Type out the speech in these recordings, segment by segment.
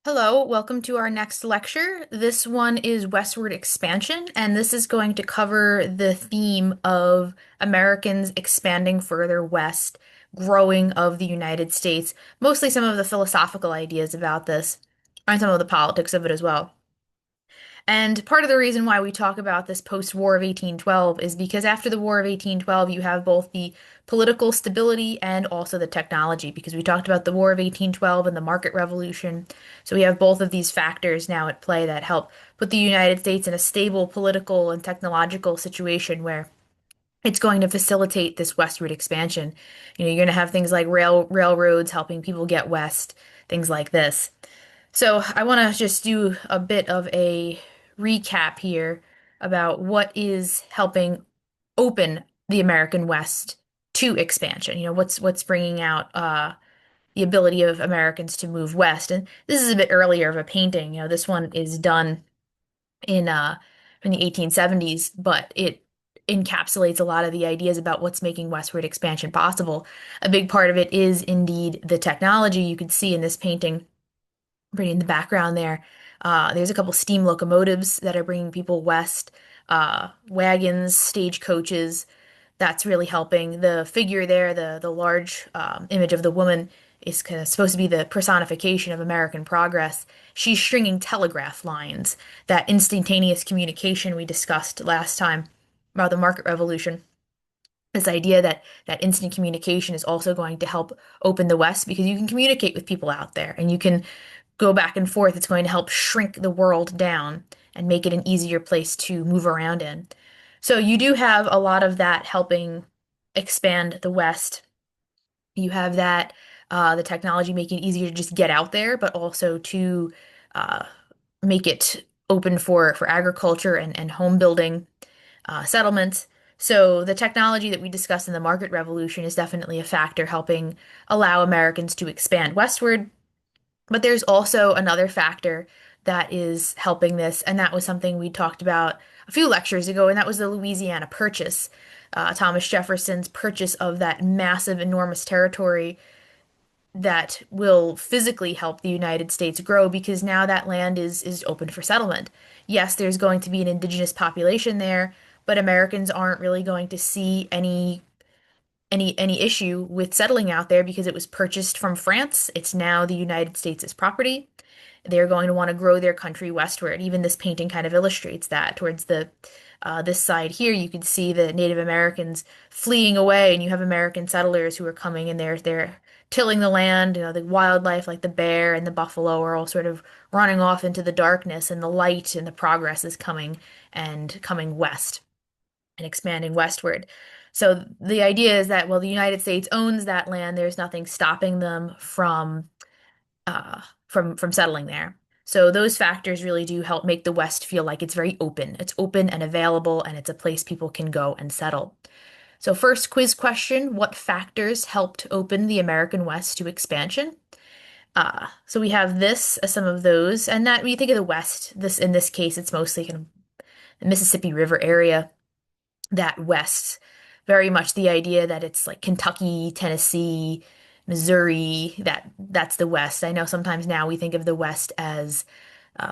Hello, welcome to our next lecture. This one is Westward Expansion, and this is going to cover the theme of Americans expanding further west, growing of the United States, mostly some of the philosophical ideas about this, and some of the politics of it as well. And part of the reason why we talk about this post-War of 1812 is because after the War of 1812, you have both the political stability and also the technology, because we talked about the War of 1812 and the market revolution. So we have both of these factors now at play that help put the United States in a stable political and technological situation where it's going to facilitate this westward expansion. You're going to have things like railroads helping people get west, things like this. So I want to just do a bit of a recap here about what is helping open the American West to expansion. What's bringing out the ability of Americans to move west. And this is a bit earlier of a painting. This one is done in in the 1870s, but it encapsulates a lot of the ideas about what's making westward expansion possible. A big part of it is indeed the technology. You can see in this painting pretty in the background there. There's a couple steam locomotives that are bringing people west, wagons, stagecoaches. That's really helping. The figure there, the large image of the woman, is kind of supposed to be the personification of American progress. She's stringing telegraph lines, that instantaneous communication we discussed last time about the market revolution. This idea that instant communication is also going to help open the West because you can communicate with people out there and you can go back and forth. It's going to help shrink the world down and make it an easier place to move around in. So you do have a lot of that helping expand the West. You have that, the technology making it easier to just get out there, but also to uh, make it open for agriculture and home building settlements. So the technology that we discussed in the market revolution is definitely a factor helping allow Americans to expand westward. But there's also another factor that is helping this, and that was something we talked about a few lectures ago, and that was the Louisiana Purchase. Thomas Jefferson's purchase of that massive, enormous territory that will physically help the United States grow because now that land is open for settlement. Yes, there's going to be an indigenous population there, but Americans aren't really going to see any issue with settling out there because it was purchased from France. It's now the United States' property. They're going to want to grow their country westward. Even this painting kind of illustrates that. Towards the this side here, you can see the Native Americans fleeing away, and you have American settlers who are coming and they're tilling the land. The wildlife like the bear and the buffalo are all sort of running off into the darkness, and the light and the progress is coming west and expanding westward. So the idea is that, well, the United States owns that land. There's nothing stopping them from settling there. So those factors really do help make the West feel like it's very open. It's open and available, and it's a place people can go and settle. So first quiz question, what factors helped open the American West to expansion? So we have this as some of those, and that when you think of the West, this in this case, it's mostly kind of the Mississippi River area, that West, very much the idea that it's like Kentucky, Tennessee, Missouri, that's the West. I know sometimes now we think of the West as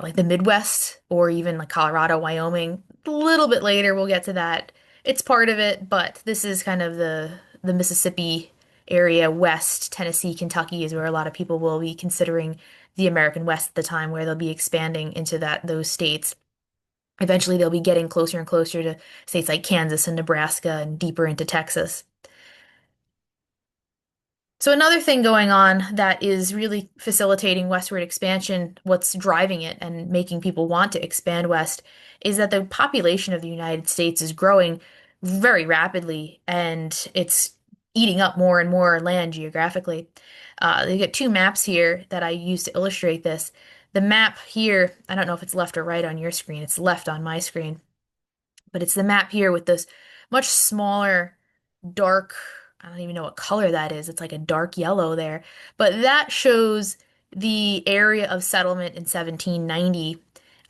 like the Midwest or even like Colorado, Wyoming. A little bit later we'll get to that. It's part of it, but this is kind of the Mississippi area, West, Tennessee, Kentucky is where a lot of people will be considering the American West at the time, where they'll be expanding into those states. Eventually, they'll be getting closer and closer to states like Kansas and Nebraska and deeper into Texas. So another thing going on that is really facilitating westward expansion, what's driving it and making people want to expand west, is that the population of the United States is growing very rapidly and it's eating up more and more land geographically. You get two maps here that I use to illustrate this. The map here, I don't know if it's left or right on your screen, it's left on my screen, but it's the map here with this much smaller, dark, I don't even know what color that is. It's like a dark yellow there. But that shows the area of settlement in 1790.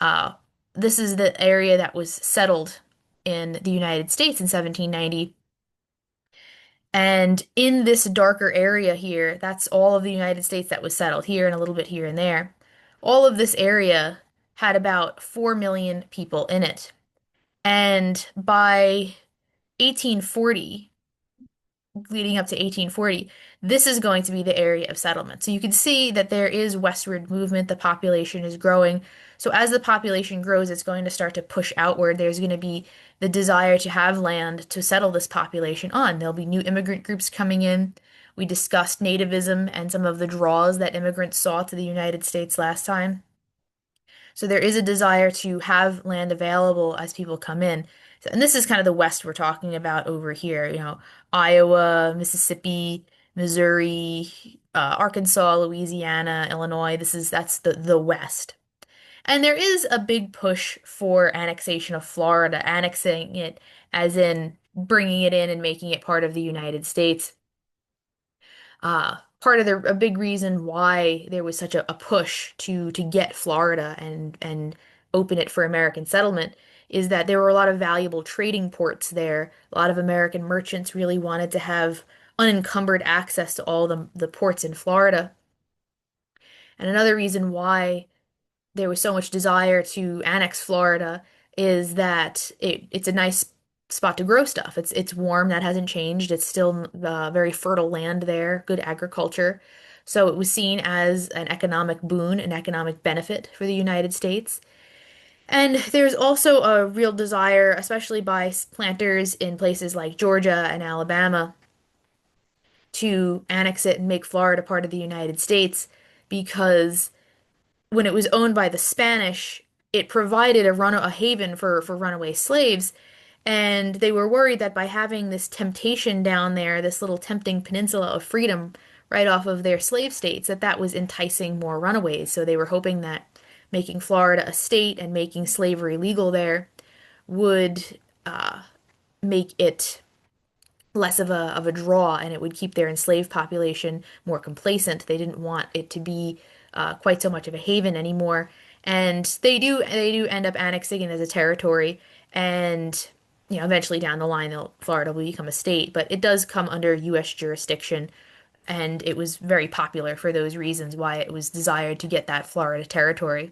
Uh, this is the area that was settled in the United States in 1790. And in this darker area here, that's all of the United States that was settled here and a little bit here and there. All of this area had about 4 million people in it. And by 1840, leading up to 1840, this is going to be the area of settlement. So you can see that there is westward movement, the population is growing. So as the population grows, it's going to start to push outward. There's going to be the desire to have land to settle this population on. There'll be new immigrant groups coming in. We discussed nativism and some of the draws that immigrants saw to the United States last time. So there is a desire to have land available as people come in. And this is kind of the West we're talking about over here, Iowa, Mississippi, Missouri, Arkansas, Louisiana, Illinois. That's the West. And there is a big push for annexation of Florida, annexing it as in bringing it in and making it part of the United States. Part of a big reason why there was such a push to get Florida and open it for American settlement is that there were a lot of valuable trading ports there. A lot of American merchants really wanted to have unencumbered access to all the ports in Florida. And another reason why there was so much desire to annex Florida is that it's a nice spot to grow stuff. It's warm, that hasn't changed. It's still very fertile land there, good agriculture. So it was seen as an economic boon, an economic benefit for the United States. And there's also a real desire, especially by planters in places like Georgia and Alabama, to annex it and make Florida part of the United States because when it was owned by the Spanish, it provided a haven for runaway slaves. And they were worried that by having this temptation down there, this little tempting peninsula of freedom right off of their slave states, that was enticing more runaways. So they were hoping that making Florida a state and making slavery legal there would make it less of a draw, and it would keep their enslaved population more complacent. They didn't want it to be quite so much of a haven anymore. And they do end up annexing it as a territory, and eventually down the line, Florida will become a state. But it does come under U.S. jurisdiction, and it was very popular for those reasons why it was desired to get that Florida territory.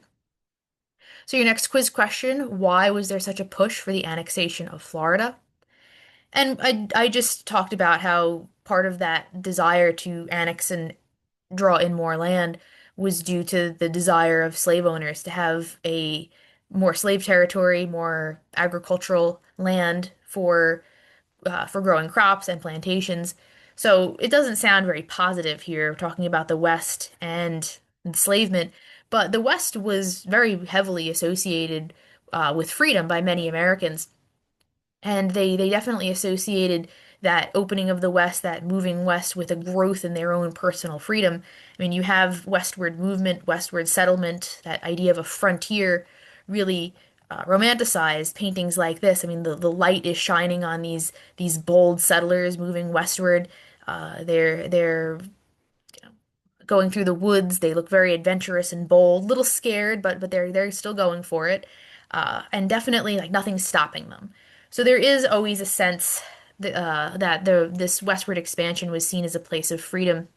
So your next quiz question, why was there such a push for the annexation of Florida? And I just talked about how part of that desire to annex and draw in more land was due to the desire of slave owners to have a more slave territory, more agricultural land for growing crops and plantations. So it doesn't sound very positive here, talking about the West and enslavement, but the West was very heavily associated with freedom by many Americans. And they definitely associated that opening of the West, that moving west with a growth in their own personal freedom. I mean, you have westward movement, westward settlement, that idea of a frontier really romanticized paintings like this. I mean, the light is shining on these bold settlers moving westward. They're going through the woods. They look very adventurous and bold, a little scared, but they're still going for it, and definitely like nothing's stopping them. So there is always a sense that this westward expansion was seen as a place of freedom.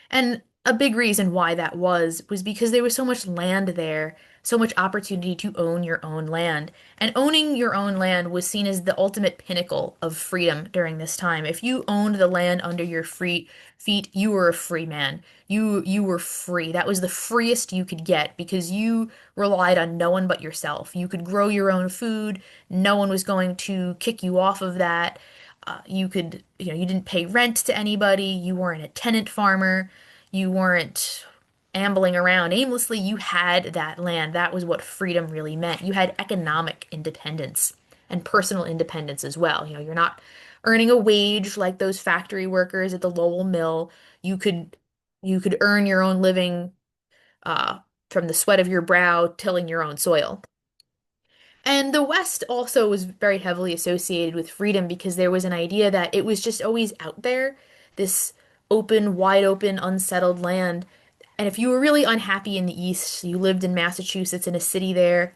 And a big reason why that was because there was so much land there, so much opportunity to own your own land. And owning your own land was seen as the ultimate pinnacle of freedom during this time. If you owned the land under your feet, you were a free man. You were free. That was the freest you could get because you relied on no one but yourself. You could grow your own food. No one was going to kick you off of that. You didn't pay rent to anybody. You weren't a tenant farmer. You weren't ambling around aimlessly. You had that land. That was what freedom really meant. You had economic independence and personal independence as well. You're not earning a wage like those factory workers at the Lowell mill. You could you could earn your own living uh, from the sweat of your brow, tilling your own soil. And the West also was very heavily associated with freedom because there was an idea that it was just always out there, this open, wide open, unsettled land. And if you were really unhappy in the East, you lived in Massachusetts in a city there,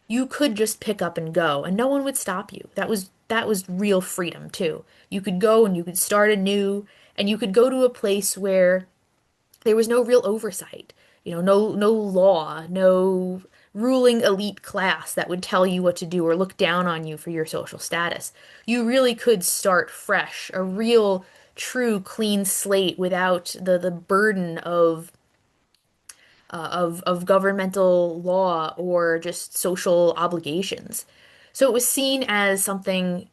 you could just pick up and go, and no one would stop you. That was real freedom too. You could go and you could start anew, and you could go to a place where there was no real oversight. no law, no ruling elite class that would tell you what to do or look down on you for your social status. You really could start fresh, a real, true, clean slate without the burden of governmental law or just social obligations. So it was seen as something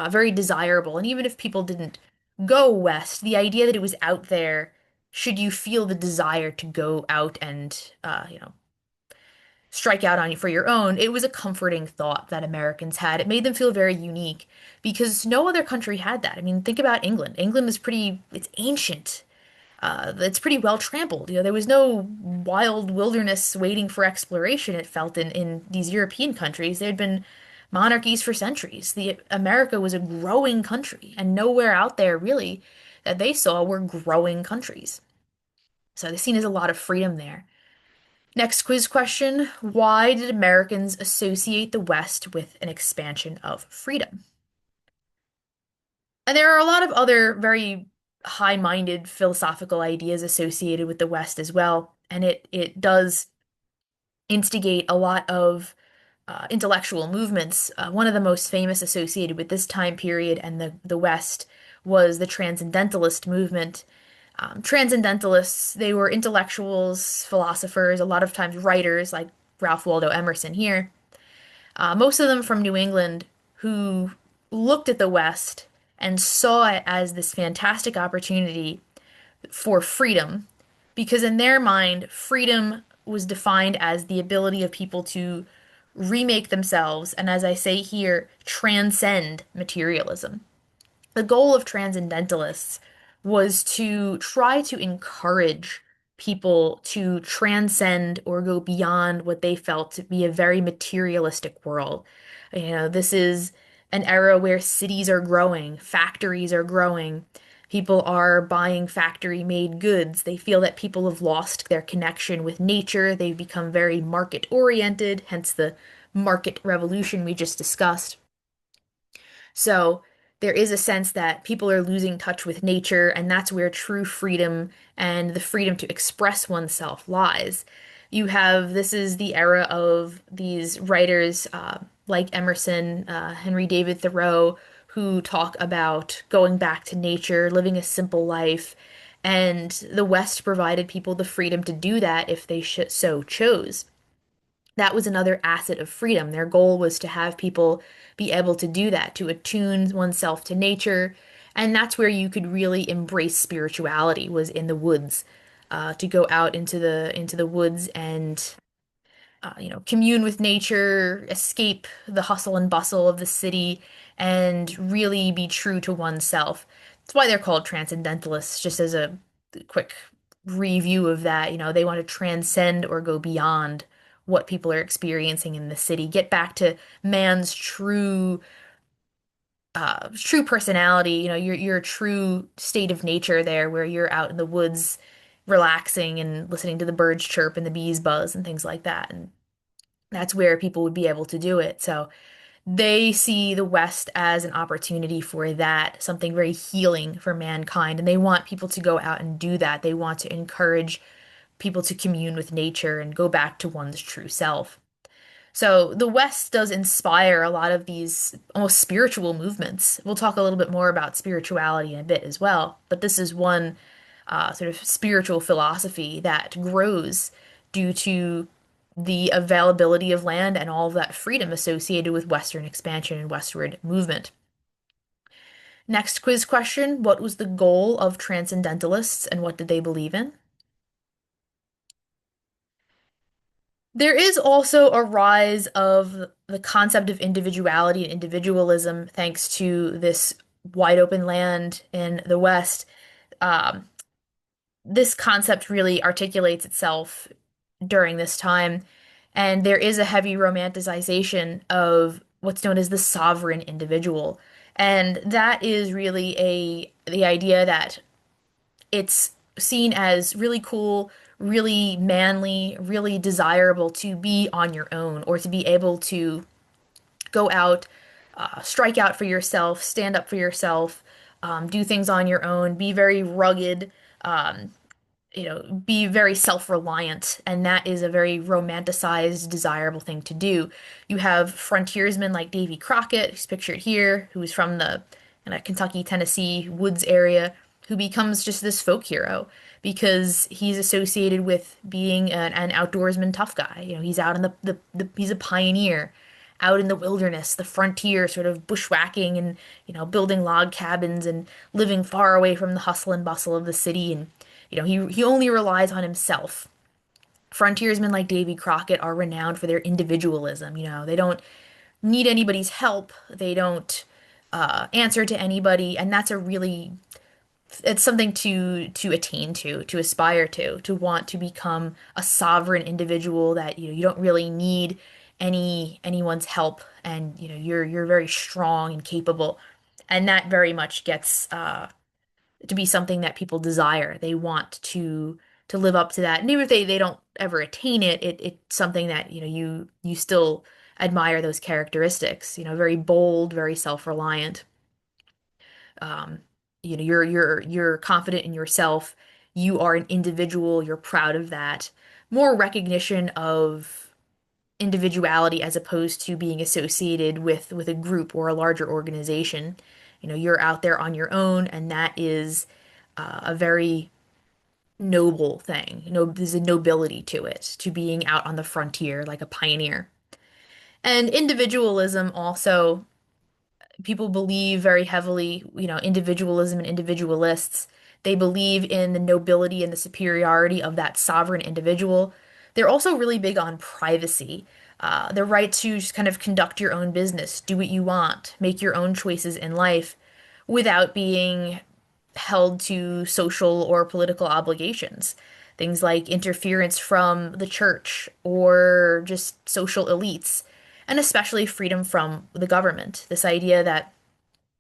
very desirable. And even if people didn't go west, the idea that it was out there, should you feel the desire to go out and strike out on you for your own, it was a comforting thought that Americans had. It made them feel very unique because no other country had that. I mean, think about England. England is it's ancient. It's pretty well trampled. There was no wild wilderness waiting for exploration, it felt in these European countries. They had been monarchies for centuries. America was a growing country, and nowhere out there really that they saw were growing countries. So they're seen as a lot of freedom there. Next quiz question. Why did Americans associate the West with an expansion of freedom? And there are a lot of other very high-minded philosophical ideas associated with the West as well, and it does instigate a lot of intellectual movements. One of the most famous associated with this time period and the West was the Transcendentalist movement. Transcendentalists, they were intellectuals, philosophers, a lot of times writers like Ralph Waldo Emerson here, most of them from New England, who looked at the West and saw it as this fantastic opportunity for freedom, because in their mind, freedom was defined as the ability of people to remake themselves, and as I say here, transcend materialism. The goal of transcendentalists was to try to encourage people to transcend or go beyond what they felt to be a very materialistic world. This is an era where cities are growing, factories are growing, people are buying factory-made goods. They feel that people have lost their connection with nature. They've become very market-oriented, hence the market revolution we just discussed. So there is a sense that people are losing touch with nature, and that's where true freedom and the freedom to express oneself lies. This is the era of these writers like Emerson, Henry David Thoreau, who talk about going back to nature, living a simple life, and the West provided people the freedom to do that if they so chose. That was another asset of freedom. Their goal was to have people be able to do that, to attune oneself to nature. And that's where you could really embrace spirituality, was in the woods. To go out into the woods and commune with nature, escape the hustle and bustle of the city, and really be true to oneself. That's why they're called transcendentalists, just as a quick review of that. They want to transcend or go beyond what people are experiencing in the city, get back to man's true personality, your true state of nature there, where you're out in the woods relaxing and listening to the birds chirp and the bees buzz and things like that. And that's where people would be able to do it. So they see the West as an opportunity for that, something very healing for mankind. And they want people to go out and do that. They want to encourage people to commune with nature and go back to one's true self. So the West does inspire a lot of these almost spiritual movements. We'll talk a little bit more about spirituality in a bit as well, but this is one sort of spiritual philosophy that grows due to the availability of land and all of that freedom associated with Western expansion and westward movement. Next quiz question. What was the goal of transcendentalists and what did they believe in? There is also a rise of the concept of individuality and individualism thanks to this wide open land in the West. Um, this concept really articulates itself during this time, and there is a heavy romanticization of what's known as the sovereign individual. And that is really the idea that it's seen as really cool, really manly, really desirable to be on your own or to be able to go out, strike out for yourself, stand up for yourself, do things on your own, be very rugged, um, be very self-reliant, and that is a very romanticized, desirable thing to do. You have frontiersmen like Davy Crockett, who's pictured here, who's from the Kentucky, Tennessee woods area, who becomes just this folk hero because he's associated with being an outdoorsman tough guy. He's out in he's a pioneer out in the wilderness, the frontier, sort of bushwhacking and, building log cabins and living far away from the hustle and bustle of the city. And, he only relies on himself. Frontiersmen like Davy Crockett are renowned for their individualism. They don't need anybody's help. They don't answer to anybody, and that's a really it's something to attain to aspire to want to become a sovereign individual that you don't really need anyone's help, and you're very strong and capable, and that very much gets to be something that people desire. They want to live up to that, and even if they don't ever attain it, it's something that you still admire those characteristics. Very bold, very self-reliant. um, you're confident in yourself. You are an individual. You're proud of that. More recognition of individuality as opposed to being associated with a group or a larger organization. You're out there on your own, and that is a very noble thing. There's a nobility to it, to being out on the frontier like a pioneer. And individualism also, people believe very heavily, individualism and individualists. They believe in the nobility and the superiority of that sovereign individual. They're also really big on privacy, the right to just kind of conduct your own business, do what you want, make your own choices in life without being held to social or political obligations. Things like interference from the church or just social elites, and especially freedom from the government. This idea that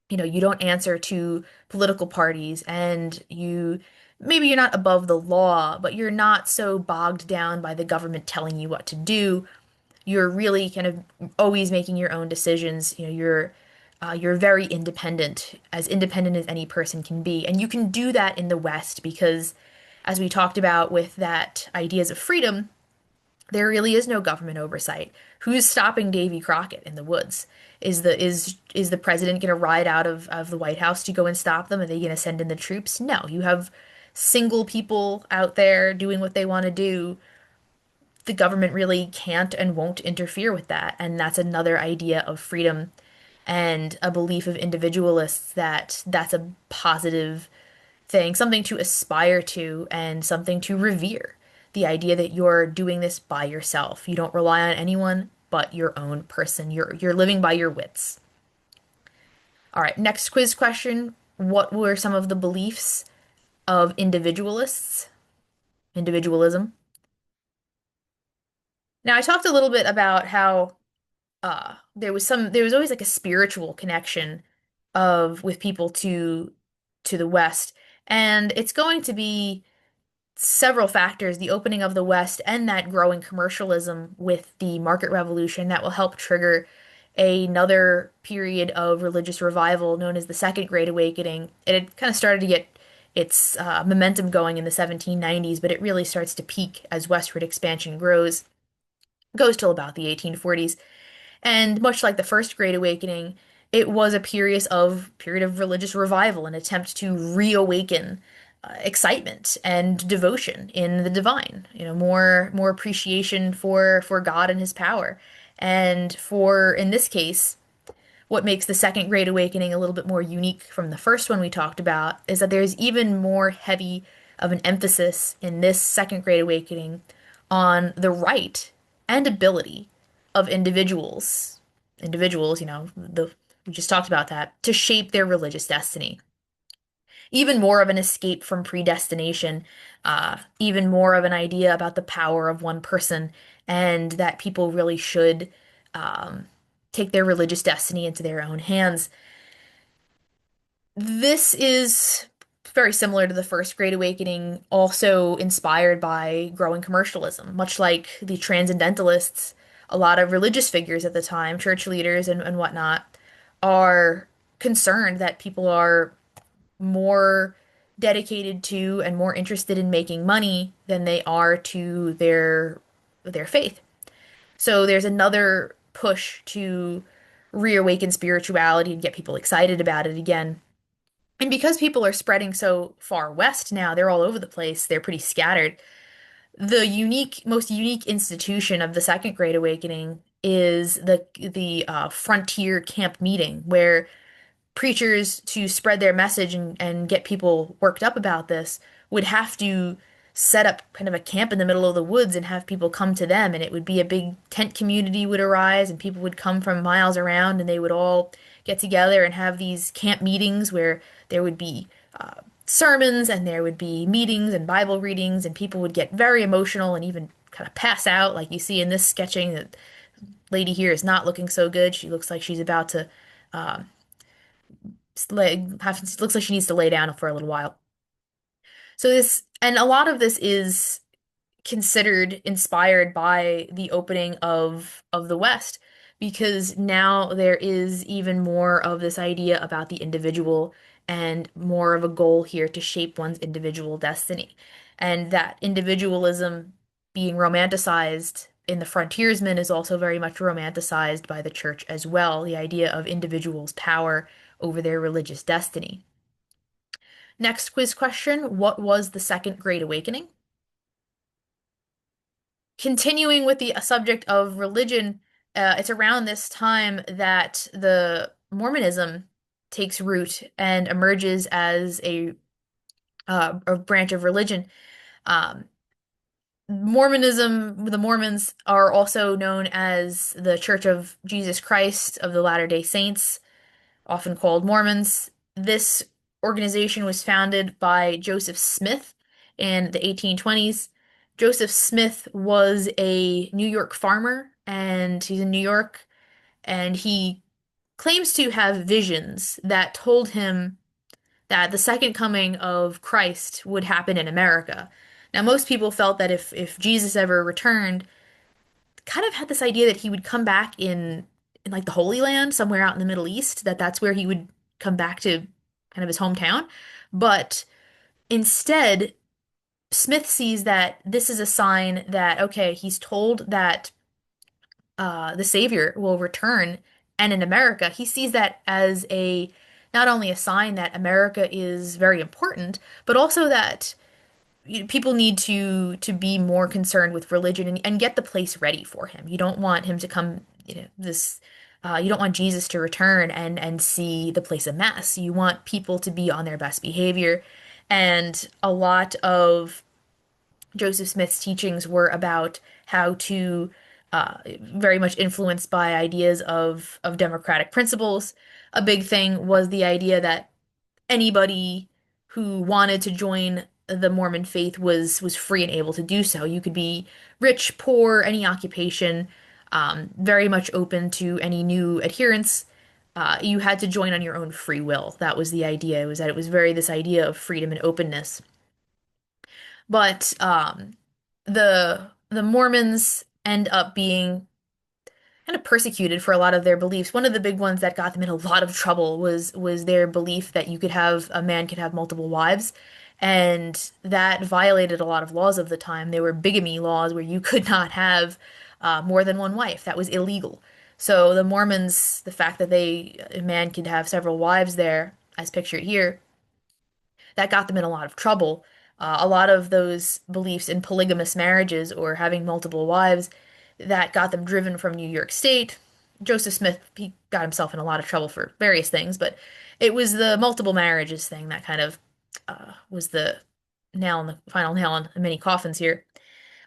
you don't answer to political parties, and maybe you're not above the law, but you're not so bogged down by the government telling you what to do. You're really kind of always making your own decisions. You're very independent as any person can be. And you can do that in the West because, as we talked about with that ideas of freedom, there really is no government oversight. Who's stopping Davy Crockett in the woods? Is the president going to ride out of the White House to go and stop them? Are they going to send in the troops? No, you have single people out there doing what they want to do. The government really can't and won't interfere with that. And that's another idea of freedom and a belief of individualists that that's a positive thing, something to aspire to and something to revere. The idea that you're doing this by yourself. You don't rely on anyone but your own person. You're living by your wits. All right, next quiz question. What were some of the beliefs of individualists? Individualism. Now, I talked a little bit about how there was always like a spiritual connection of with people to the West. And it's going to be several factors, the opening of the West and that growing commercialism with the market revolution, that will help trigger another period of religious revival known as the Second Great Awakening. It had kind of started to get its momentum going in the 1790s, but it really starts to peak as westward expansion grows, goes till about the 1840s. And much like the First Great Awakening, it was a period of religious revival, an attempt to reawaken excitement and devotion in the divine. More appreciation for God and His power, and for in this case, what makes the Second Great Awakening a little bit more unique from the first one we talked about is that there's even more heavy of an emphasis in this Second Great Awakening on the right and ability of individuals, we just talked about that, to shape their religious destiny. Even more of an escape from predestination, even more of an idea about the power of one person, and that people really should take their religious destiny into their own hands. This is very similar to the First Great Awakening, also inspired by growing commercialism. Much like the Transcendentalists, a lot of religious figures at the time, church leaders and whatnot, are concerned that people are more dedicated to and more interested in making money than they are to their faith. So there's another push to reawaken spirituality and get people excited about it again. And because people are spreading so far west now, they're all over the place, they're pretty scattered. The most unique institution of the Second Great Awakening is the frontier camp meeting, where preachers, to spread their message and get people worked up about this, would have to set up kind of a camp in the middle of the woods and have people come to them, and it would be a big tent community would arise, and people would come from miles around, and they would all get together and have these camp meetings where there would be sermons and there would be meetings and Bible readings, and people would get very emotional and even kind of pass out, like you see in this sketching. That lady here is not looking so good. She looks like she's about to looks like she needs to lay down for a little while. So this, and a lot of this is considered inspired by the opening of the West, because now there is even more of this idea about the individual and more of a goal here to shape one's individual destiny. And that individualism being romanticized in the frontiersmen is also very much romanticized by the church as well, the idea of individuals' power over their religious destiny. Next quiz question: what was the Second Great Awakening? Continuing with the subject of religion, it's around this time that the Mormonism takes root and emerges as a branch of religion. Um, Mormonism, the Mormons are also known as the Church of Jesus Christ of the Latter-day Saints, often called Mormons. This organization was founded by Joseph Smith in the 1820s. Joseph Smith was a New York farmer, and he's in New York, and he claims to have visions that told him that the second coming of Christ would happen in America. Now, most people felt that if Jesus ever returned, kind of had this idea that he would come back in like the Holy Land, somewhere out in the Middle East, that that's where he would come back to kind of his hometown. But instead, Smith sees that this is a sign that, okay, he's told that the Savior will return, and in America, he sees that as a not only a sign that America is very important, but also that people need to be more concerned with religion and get the place ready for him. You don't want him to come, you don't want Jesus to return and see the place a mess. You want people to be on their best behavior. And a lot of Joseph Smith's teachings were about how to very much influenced by ideas of democratic principles. A big thing was the idea that anybody who wanted to join the Mormon faith was free and able to do so. You could be rich, poor, any occupation, very much open to any new adherents. You had to join on your own free will. That was the idea. It was that it was very this idea of freedom and openness. But the Mormons end up being kind of persecuted for a lot of their beliefs. One of the big ones that got them in a lot of trouble was their belief that a man could have multiple wives, and that violated a lot of laws of the time. There were bigamy laws where you could not have more than one wife. That was illegal. So the Mormons, the fact that a man could have several wives there, as pictured here, that got them in a lot of trouble. A lot of those beliefs in polygamous marriages or having multiple wives, that got them driven from New York State. Joseph Smith, he got himself in a lot of trouble for various things, but it was the multiple marriages thing that kind of was the final nail in many coffins here.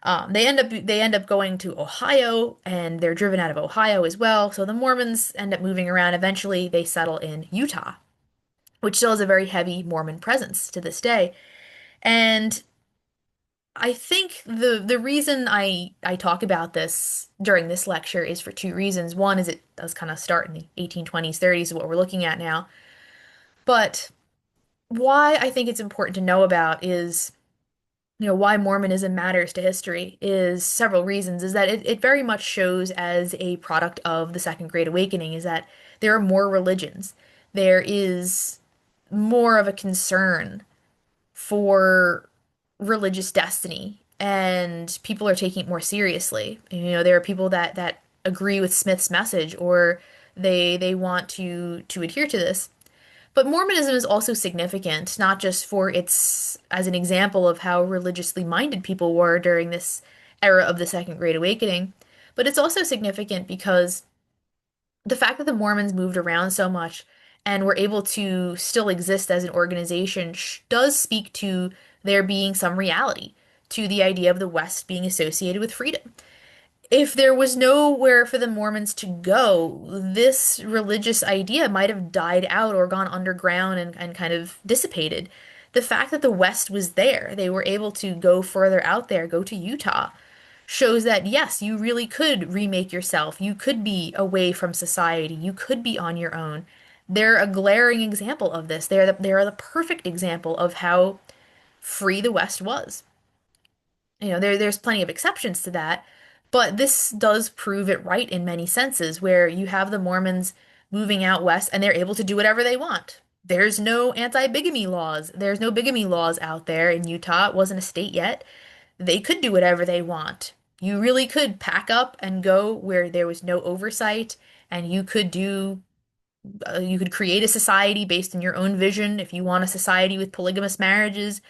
They end up going to Ohio, and they're driven out of Ohio as well. So the Mormons end up moving around. Eventually, they settle in Utah, which still has a very heavy Mormon presence to this day. And I think the reason I talk about this during this lecture is for two reasons. One is it does kind of start in the 1820s, 30s, is what we're looking at now. But why I think it's important to know about is, why Mormonism matters to history is several reasons. Is that it very much shows as a product of the Second Great Awakening, is that there are more religions. There is more of a concern for religious destiny, and people are taking it more seriously. There are people that agree with Smith's message, or they want to adhere to this. But Mormonism is also significant, not just for its as an example of how religiously minded people were during this era of the Second Great Awakening, but it's also significant because the fact that the Mormons moved around so much and were able to still exist as an organization does speak to there being some reality to the idea of the West being associated with freedom. If there was nowhere for the Mormons to go, this religious idea might have died out or gone underground and kind of dissipated. The fact that the West was there, they were able to go further out there, go to Utah, shows that yes, you really could remake yourself. You could be away from society. You could be on your own. They're a glaring example of this. They are the perfect example of how free the West was. There's plenty of exceptions to that, but this does prove it right in many senses, where you have the Mormons moving out west and they're able to do whatever they want. There's no anti-bigamy laws. There's no bigamy laws out there in Utah. It wasn't a state yet. They could do whatever they want. You really could pack up and go where there was no oversight, and you could create a society based on your own vision. If you want a society with polygamous marriages,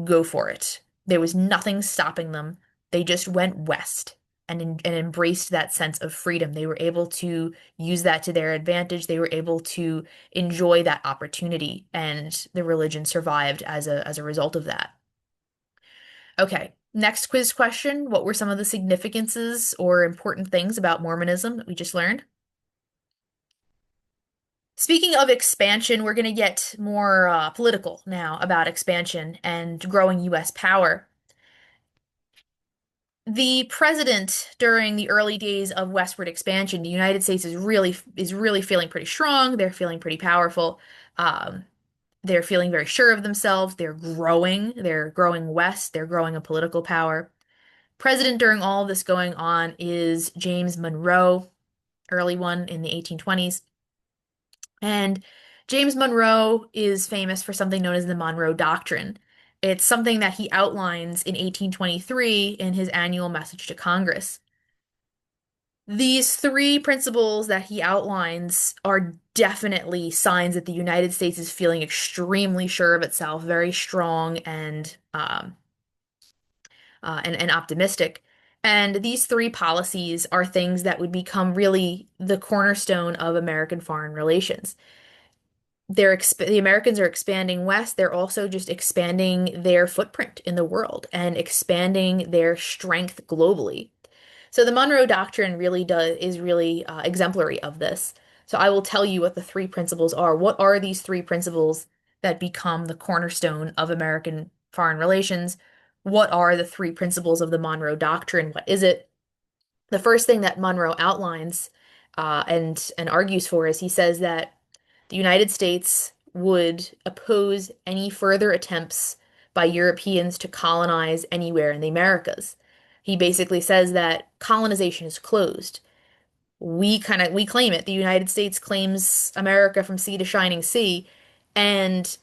go for it. There was nothing stopping them. They just went west and embraced that sense of freedom. They were able to use that to their advantage. They were able to enjoy that opportunity, and the religion survived as a result of that. Okay, next quiz question. What were some of the significances or important things about Mormonism that we just learned? Speaking of expansion, we're going to get more political now about expansion and growing U.S. power. The president during the early days of westward expansion, the United States is really feeling pretty strong. They're feeling pretty powerful. Um, they're feeling very sure of themselves. They're growing. They're growing west. They're growing a political power. President during all of this going on is James Monroe, early one in the 1820s. And James Monroe is famous for something known as the Monroe Doctrine. It's something that he outlines in 1823 in his annual message to Congress. These three principles that he outlines are definitely signs that the United States is feeling extremely sure of itself, very strong and optimistic. And these three policies are things that would become really the cornerstone of American foreign relations. The Americans are expanding west. They're also just expanding their footprint in the world and expanding their strength globally. So the Monroe Doctrine is really exemplary of this. So I will tell you what the three principles are. What are these three principles that become the cornerstone of American foreign relations? What are the three principles of the Monroe Doctrine? What is it? The first thing that Monroe outlines and argues for is he says that the United States would oppose any further attempts by Europeans to colonize anywhere in the Americas. He basically says that colonization is closed. We claim it. The United States claims America from sea to shining sea, and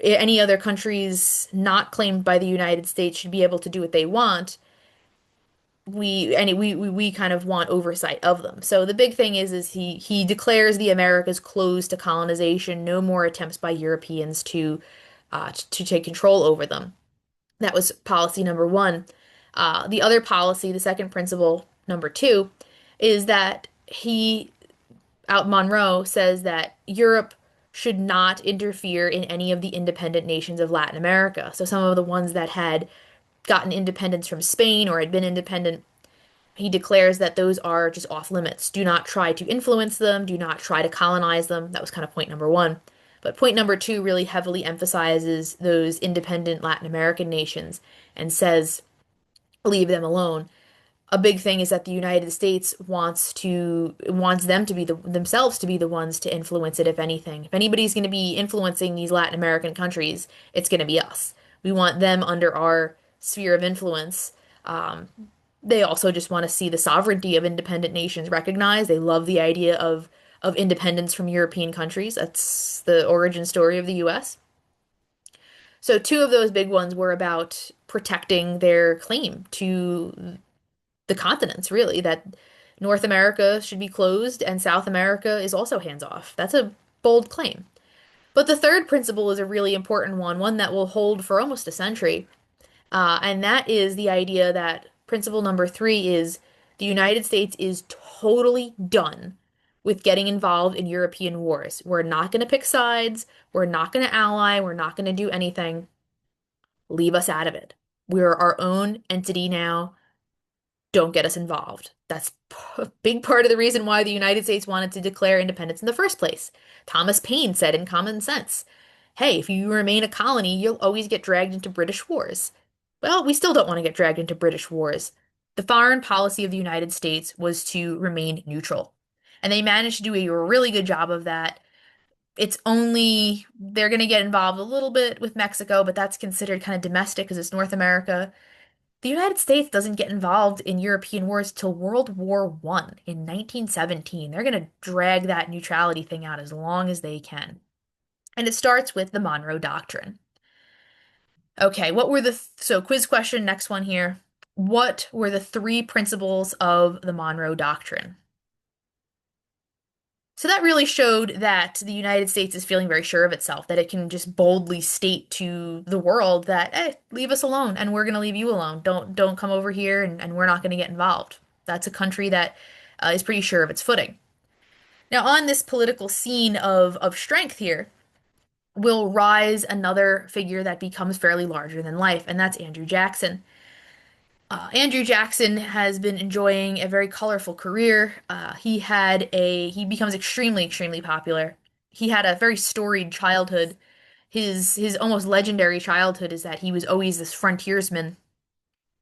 any other countries not claimed by the United States should be able to do what they want. We kind of want oversight of them. So the big thing is he declares the Americas closed to colonization, no more attempts by Europeans to take control over them. That was policy number one. The other policy, the second principle, number two, is that out Monroe says that Europe should not interfere in any of the independent nations of Latin America. So some of the ones that had gotten independence from Spain or had been independent, he declares that those are just off limits. Do not try to influence them. Do not try to colonize them. That was kind of point number one. But point number two really heavily emphasizes those independent Latin American nations and says, leave them alone. A big thing is that the United States wants them to be themselves to be the ones to influence it, if anything. If anybody's going to be influencing these Latin American countries, it's going to be us. We want them under our sphere of influence. They also just want to see the sovereignty of independent nations recognized. They love the idea of independence from European countries. That's the origin story of the US. So two of those big ones were about protecting their claim to the continents, really, that North America should be closed and South America is also hands off. That's a bold claim. But the third principle is a really important one, one that will hold for almost a century. And that is the idea that principle number three is the United States is totally done with getting involved in European wars. We're not going to pick sides. We're not going to ally. We're not going to do anything. Leave us out of it. We're our own entity now. Don't get us involved. That's a big part of the reason why the United States wanted to declare independence in the first place. Thomas Paine said in Common Sense, hey, if you remain a colony, you'll always get dragged into British wars. Well, we still don't want to get dragged into British wars. The foreign policy of the United States was to remain neutral. And they managed to do a really good job of that. It's only, they're going to get involved a little bit with Mexico, but that's considered kind of domestic because it's North America. The United States doesn't get involved in European wars till World War One in 1917. They're going to drag that neutrality thing out as long as they can. And it starts with the Monroe Doctrine. Okay, what were so quiz question, next one here. What were the three principles of the Monroe Doctrine? So that really showed that the United States is feeling very sure of itself, that it can just boldly state to the world that, hey, leave us alone and we're going to leave you alone. Don't come over here and we're not going to get involved. That's a country that is pretty sure of its footing. Now, on this political scene of strength here, will rise another figure that becomes fairly larger than life, and that's Andrew Jackson. Andrew Jackson has been enjoying a very colorful career. He becomes extremely popular. He had a very storied childhood. His almost legendary childhood is that he was always this frontiersman.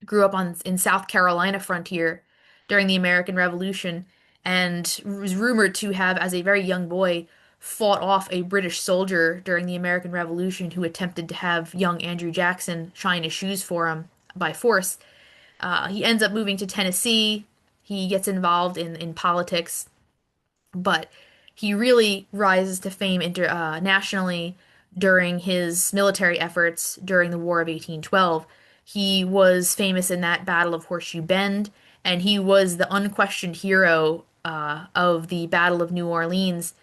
Grew up on in South Carolina frontier during the American Revolution, and was rumored to have, as a very young boy, fought off a British soldier during the American Revolution who attempted to have young Andrew Jackson shine his shoes for him by force. He ends up moving to Tennessee. He gets involved in politics, but he really rises to fame nationally during his military efforts during the War of 1812. He was famous in that Battle of Horseshoe Bend, and he was the unquestioned hero of the Battle of New Orleans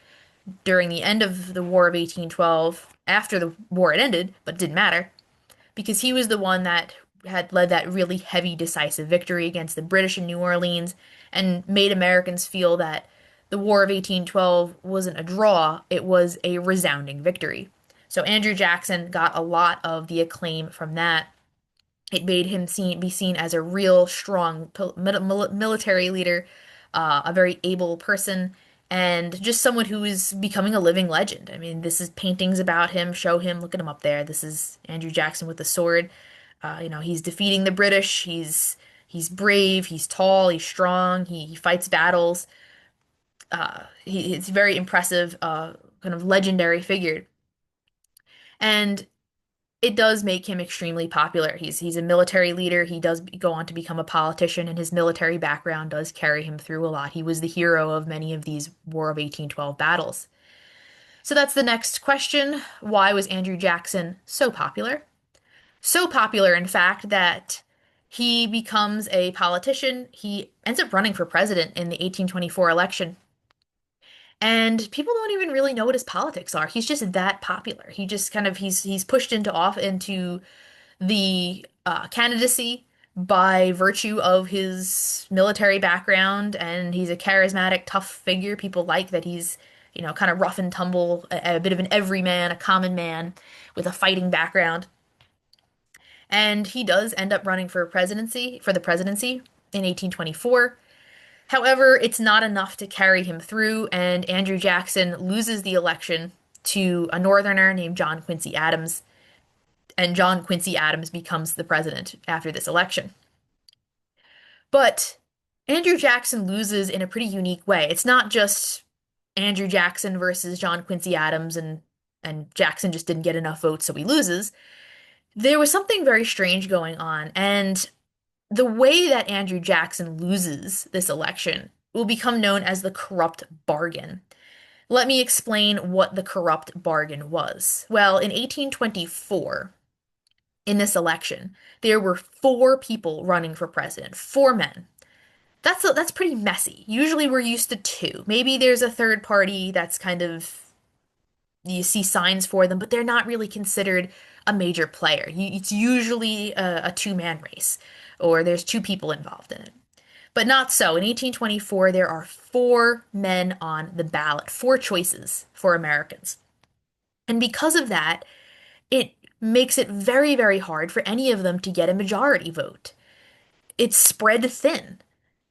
during the end of the War of 1812, after the war had ended, but it didn't matter because he was the one that had led that really heavy, decisive victory against the British in New Orleans and made Americans feel that the War of 1812 wasn't a draw, it was a resounding victory. So Andrew Jackson got a lot of the acclaim from that. It made him be seen as a real strong military leader, a very able person, and just someone who is becoming a living legend. I mean, this is paintings about him, show him, look at him up there. This is Andrew Jackson with the sword. He's defeating the British. He's brave. He's tall. He's strong. He fights battles. He's a very impressive, kind of legendary figure, and it does make him extremely popular. He's a military leader. He does go on to become a politician, and his military background does carry him through a lot. He was the hero of many of these War of 1812 battles. So that's the next question. Why was Andrew Jackson so popular? So popular, in fact, that he becomes a politician. He ends up running for president in the 1824 election. And people don't even really know what his politics are. He's just that popular. He just kind of he's pushed into the candidacy by virtue of his military background, and he's a charismatic, tough figure. People like that he's, kind of rough and tumble, a bit of an everyman, a common man with a fighting background. And he does end up running for the presidency in 1824. However, it's not enough to carry him through, and Andrew Jackson loses the election to a northerner named John Quincy Adams, and John Quincy Adams becomes the president after this election. But Andrew Jackson loses in a pretty unique way. It's not just Andrew Jackson versus John Quincy Adams, and Jackson just didn't get enough votes, so he loses. There was something very strange going on, and the way that Andrew Jackson loses this election will become known as the corrupt bargain. Let me explain what the corrupt bargain was. Well, in 1824, in this election, there were four people running for president, four men. That's pretty messy. Usually we're used to two. Maybe there's a third party that's kind of you see signs for them, but they're not really considered a major player. It's usually a two-man race, or there's two people involved in it. But not so. In 1824, there are four men on the ballot, four choices for Americans. And because of that, it makes it very, very hard for any of them to get a majority vote. It's spread thin.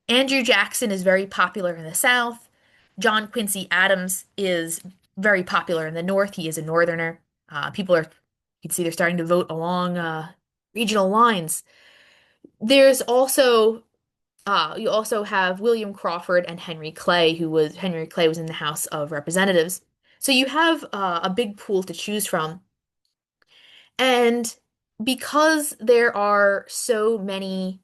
Andrew Jackson is very popular in the South. John Quincy Adams is very popular in the North. He is a Northerner. People are, you can see they're starting to vote along regional lines. There's also, you also have William Crawford and Henry Clay was in the House of Representatives. So you have a big pool to choose from. And because there are so many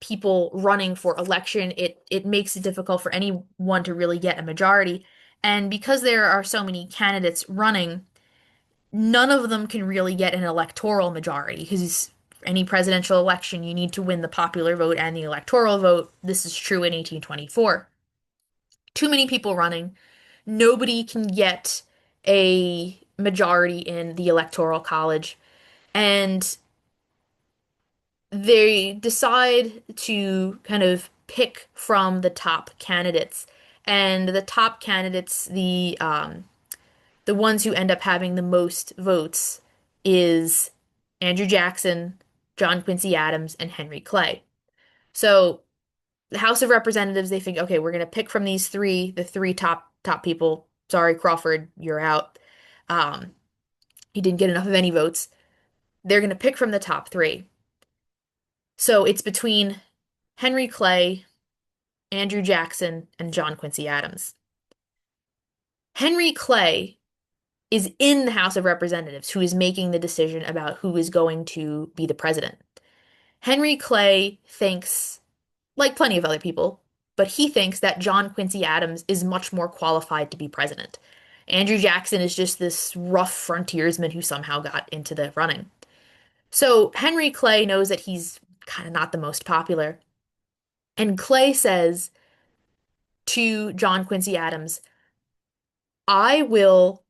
people running for election, it makes it difficult for anyone to really get a majority. And because there are so many candidates running, none of them can really get an electoral majority because any presidential election, you need to win the popular vote and the electoral vote. This is true in 1824. Too many people running. Nobody can get a majority in the electoral college. And they decide to kind of pick from the top candidates. And the top candidates, the ones who end up having the most votes is Andrew Jackson, John Quincy Adams, and Henry Clay. So the House of Representatives, they think, okay, we're going to pick from these three, the three top people. Sorry, Crawford, you're out. Um, he didn't get enough of any votes. They're going to pick from the top three. So it's between Henry Clay, Andrew Jackson, and John Quincy Adams. Henry Clay is in the House of Representatives who is making the decision about who is going to be the president. Henry Clay thinks, like plenty of other people, but he thinks that John Quincy Adams is much more qualified to be president. Andrew Jackson is just this rough frontiersman who somehow got into the running. So Henry Clay knows that he's kind of not the most popular. And Clay says to John Quincy Adams, I will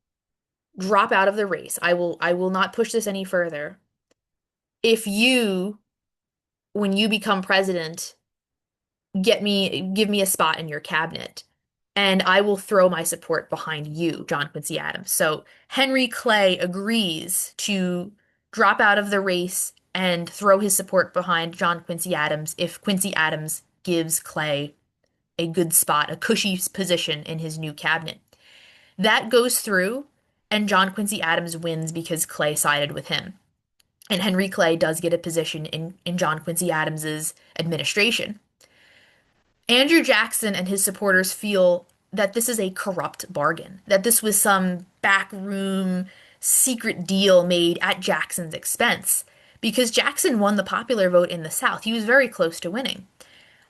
drop out of the race. I will not push this any further. If you, when you become president, give me a spot in your cabinet, and I will throw my support behind you, John Quincy Adams. So Henry Clay agrees to drop out of the race and throw his support behind John Quincy Adams if Quincy Adams gives Clay a good spot, a cushy position in his new cabinet. That goes through, and John Quincy Adams wins because Clay sided with him. And Henry Clay does get a position in John Quincy Adams's administration. Andrew Jackson and his supporters feel that this is a corrupt bargain, that this was some backroom secret deal made at Jackson's expense. Because Jackson won the popular vote in the South. He was very close to winning.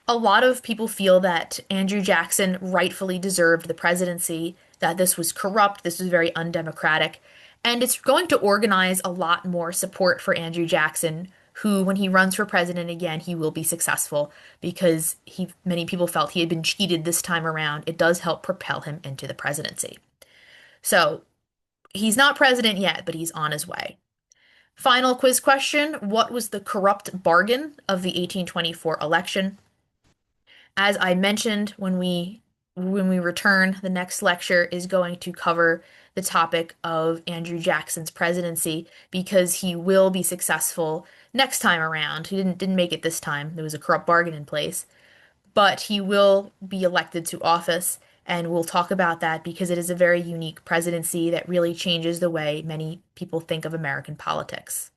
A lot of people feel that Andrew Jackson rightfully deserved the presidency, that this was corrupt, this was very undemocratic, and it's going to organize a lot more support for Andrew Jackson, who, when he runs for president again, he will be successful because many people felt he had been cheated this time around. It does help propel him into the presidency. So he's not president yet, but he's on his way. Final quiz question. What was the corrupt bargain of the 1824 election? As I mentioned, when we return, the next lecture is going to cover the topic of Andrew Jackson's presidency because he will be successful next time around. He didn't make it this time. There was a corrupt bargain in place, but he will be elected to office, and we'll talk about that because it is a very unique presidency that really changes the way many people think of American politics.